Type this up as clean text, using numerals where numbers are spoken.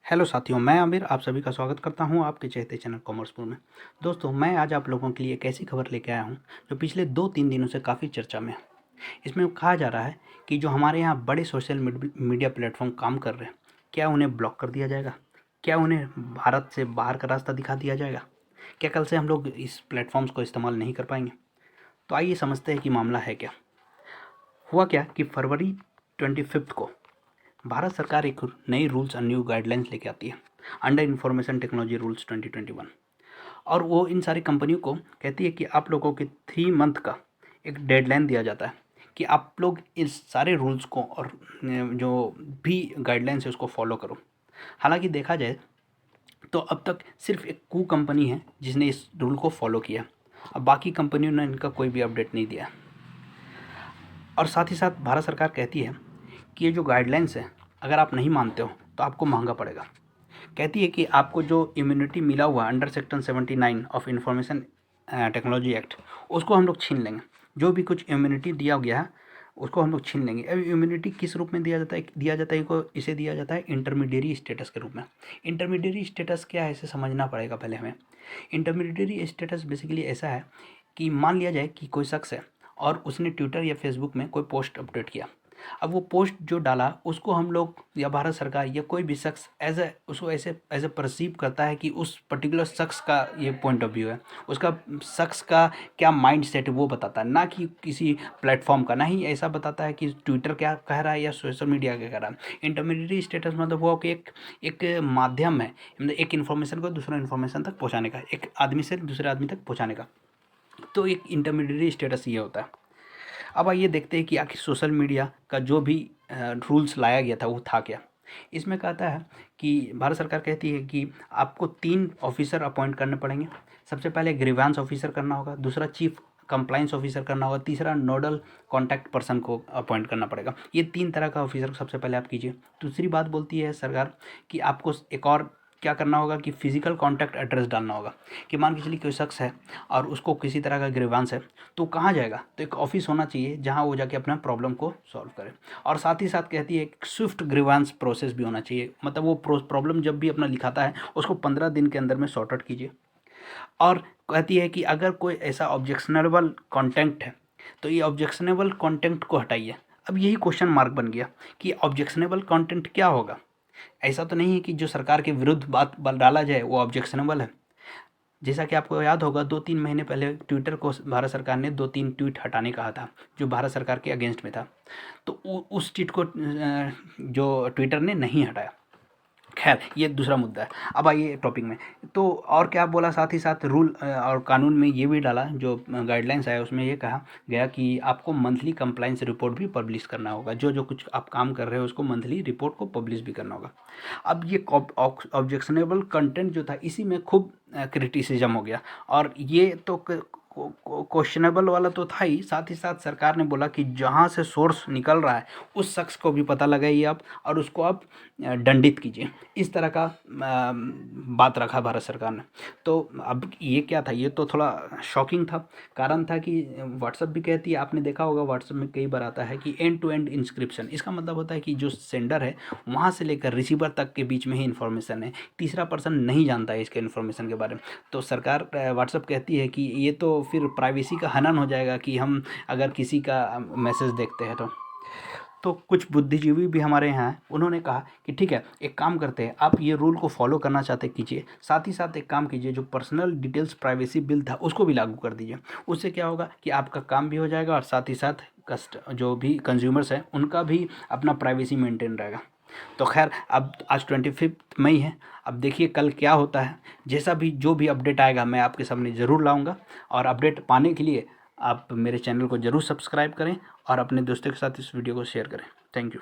Hello साथियों, मैं आमिर आप सभी का स्वागत करता हूं आपके चहेते चैनल कॉमर्सपुर में। दोस्तों, मैं आज आप लोगों के लिए एक ऐसी खबर लेके आया हूं जो पिछले 2-3 दिनों से काफ़ी चर्चा में है। इसमें कहा जा रहा है कि जो हमारे यहाँ बड़े सोशल मीडिया प्लेटफॉर्म काम कर रहे हैं, क्या उन्हें ब्लॉक कर दिया जाएगा? क्या उन्हें भारत से बाहर का रास्ता दिखा दिया जाएगा? क्या कल से हम लोग इस प्लेटफॉर्म्स को इस्तेमाल नहीं कर पाएंगे? तो आइए समझते हैं कि मामला है क्या। हुआ क्या कि फरवरी 25 को भारत सरकार एक नई रूल्स एंड न्यू गाइडलाइंस लेके आती है, अंडर इंफॉर्मेशन टेक्नोलॉजी रूल्स 2021। और वो इन सारी कंपनियों को कहती है कि आप लोगों के 3 मंथ का एक डेडलाइन दिया जाता है कि आप लोग इस सारे रूल्स को और जो भी गाइडलाइंस है उसको फॉलो करो। हालांकि देखा जाए तो अब तक सिर्फ एक कू कंपनी है जिसने इस रूल को फॉलो किया। अब बाकी कंपनियों ने इनका कोई भी अपडेट नहीं दिया। और साथ ही साथ भारत सरकार कहती है कि ये जो गाइडलाइंस है, अगर आप नहीं मानते हो तो आपको महंगा पड़ेगा। कहती है कि आपको जो इम्यूनिटी मिला हुआ under section 79 of information technology act, उसको हम लोग छीन लेंगे। जो भी कुछ इम्यूनिटी दिया गया है उसको हम लोग छीन लेंगे। अब इम्यूनिटी किस रूप में दिया जाता है को इसे दिया जाता है इंटरमीडिएरी स्टेटस के रूप में। इंटरमीडिएरी स्टेटस क्या है इसे समझना पड़ेगा पहले हमें। इंटरमीडिएरी स्टेटस बेसिकली ऐसा है कि मान लिया जाए कि कोई शख्स है और उसने ट्विटर या फेसबुक में कोई पोस्ट अपडेट किया। अब वो पोस्ट जो डाला उसको हम लोग या भारत सरकार या कोई भी शख्स उसको ऐसे एज ए परसीव करता है कि उस पर्टिकुलर शख्स का ये पॉइंट ऑफ व्यू है, उसका शख्स का क्या माइंड सेट है वो बताता है, ना कि किसी प्लेटफॉर्म का। ना ही ऐसा बताता है कि ट्विटर क्या कह रहा है या सोशल मीडिया क्या कह रहा है। इंटरमीडिएट स्टेटस मतलब वो कि एक माध्यम है, मतलब एक इन्फॉर्मेशन को दूसरा इन्फॉर्मेशन तक पहुँचाने का, एक आदमी से दूसरे आदमी तक पहुँचाने का। तो एक इंटरमीडिएट स्टेटस ये होता है। अब आइए देखते हैं कि आखिर सोशल मीडिया का जो भी रूल्स लाया गया था वो था क्या। इसमें कहता है कि भारत सरकार कहती है कि आपको 3 ऑफिसर अपॉइंट करने पड़ेंगे। सबसे पहले ग्रीवांस ऑफिसर करना होगा, दूसरा चीफ कंप्लाइंस ऑफिसर करना होगा, तीसरा नोडल कॉन्टैक्ट पर्सन को अपॉइंट करना पड़ेगा। ये 3 तरह का ऑफिसर सबसे पहले आप कीजिए। दूसरी बात बोलती है सरकार कि आपको एक और क्या करना होगा कि फिजिकल कॉन्टैक्ट एड्रेस डालना होगा। कि मान के चलिए कोई शख्स है और उसको किसी तरह का ग्रीवांस है तो कहाँ जाएगा, तो एक ऑफिस होना चाहिए जहाँ वो जाके अपना प्रॉब्लम को सॉल्व करे। और साथ ही साथ कहती है एक स्विफ्ट ग्रीवांस प्रोसेस भी होना चाहिए, मतलब वो प्रॉब्लम जब भी अपना लिखाता है उसको 15 दिन के अंदर में सॉर्ट आउट कीजिए। और कहती है कि अगर कोई ऐसा ऑब्जेक्शनेबल कंटेंट है तो ये ऑब्जेक्शनेबल कंटेंट को हटाइए। अब यही क्वेश्चन मार्क बन गया कि ऑब्जेक्शनेबल कंटेंट क्या होगा। ऐसा तो नहीं है कि जो सरकार के विरुद्ध बात डाला जाए वो ऑब्जेक्शनेबल है। जैसा कि आपको याद होगा 2-3 महीने पहले ट्विटर को भारत सरकार ने 2-3 ट्वीट हटाने कहा था जो भारत सरकार के अगेंस्ट में था। तो उस ट्वीट को जो ट्विटर ने नहीं हटाया। खैर ये दूसरा मुद्दा है। अब आइए टॉपिक में। तो और क्या बोला, साथ ही साथ रूल और कानून में ये भी डाला, जो गाइडलाइंस आया उसमें ये कहा गया कि आपको मंथली कंप्लाइंस रिपोर्ट भी पब्लिश करना होगा। जो जो कुछ आप काम कर रहे हो उसको मंथली रिपोर्ट को पब्लिश भी करना होगा। अब ये ऑब्जेक्शनेबल कंटेंट जो था इसी में खूब क्रिटिसिज्म हो गया। और ये तो क्वेश्चनेबल वाला तो था ही, साथ ही साथ सरकार ने बोला कि जहाँ से सोर्स निकल रहा है उस शख्स को भी पता लगाइए आप और उसको आप दंडित कीजिए। इस तरह का बात रखा भारत सरकार ने। तो अब ये क्या था, ये तो थोड़ा शॉकिंग था। कारण था कि व्हाट्सएप भी कहती है, आपने देखा होगा व्हाट्सएप में कई बार आता है कि एंड टू एंड इंस्क्रिप्शन। इसका मतलब होता है कि जो सेंडर है वहाँ से लेकर रिसीवर तक के बीच में ही इन्फॉर्मेशन है, तीसरा पर्सन नहीं जानता है इसके इन्फॉर्मेशन के बारे में। तो सरकार व्हाट्सएप कहती है कि ये तो फिर प्राइवेसी का हनन हो जाएगा कि हम अगर किसी का मैसेज देखते हैं तो कुछ बुद्धिजीवी भी हमारे यहाँ हैं, उन्होंने कहा कि ठीक है एक काम करते हैं, आप ये रूल को फॉलो करना चाहते कीजिए, साथ ही साथ एक काम कीजिए जो पर्सनल डिटेल्स प्राइवेसी बिल था उसको भी लागू कर दीजिए। उससे क्या होगा कि आपका काम भी हो जाएगा और साथ ही साथ जो भी कंज्यूमर्स हैं उनका भी अपना प्राइवेसी मेंटेन रहेगा। तो खैर अब आज 25 मई है, अब देखिए कल क्या होता है। जैसा भी जो भी अपडेट आएगा मैं आपके सामने ज़रूर लाऊंगा। और अपडेट पाने के लिए आप मेरे चैनल को ज़रूर सब्सक्राइब करें और अपने दोस्तों के साथ इस वीडियो को शेयर करें। Thank you.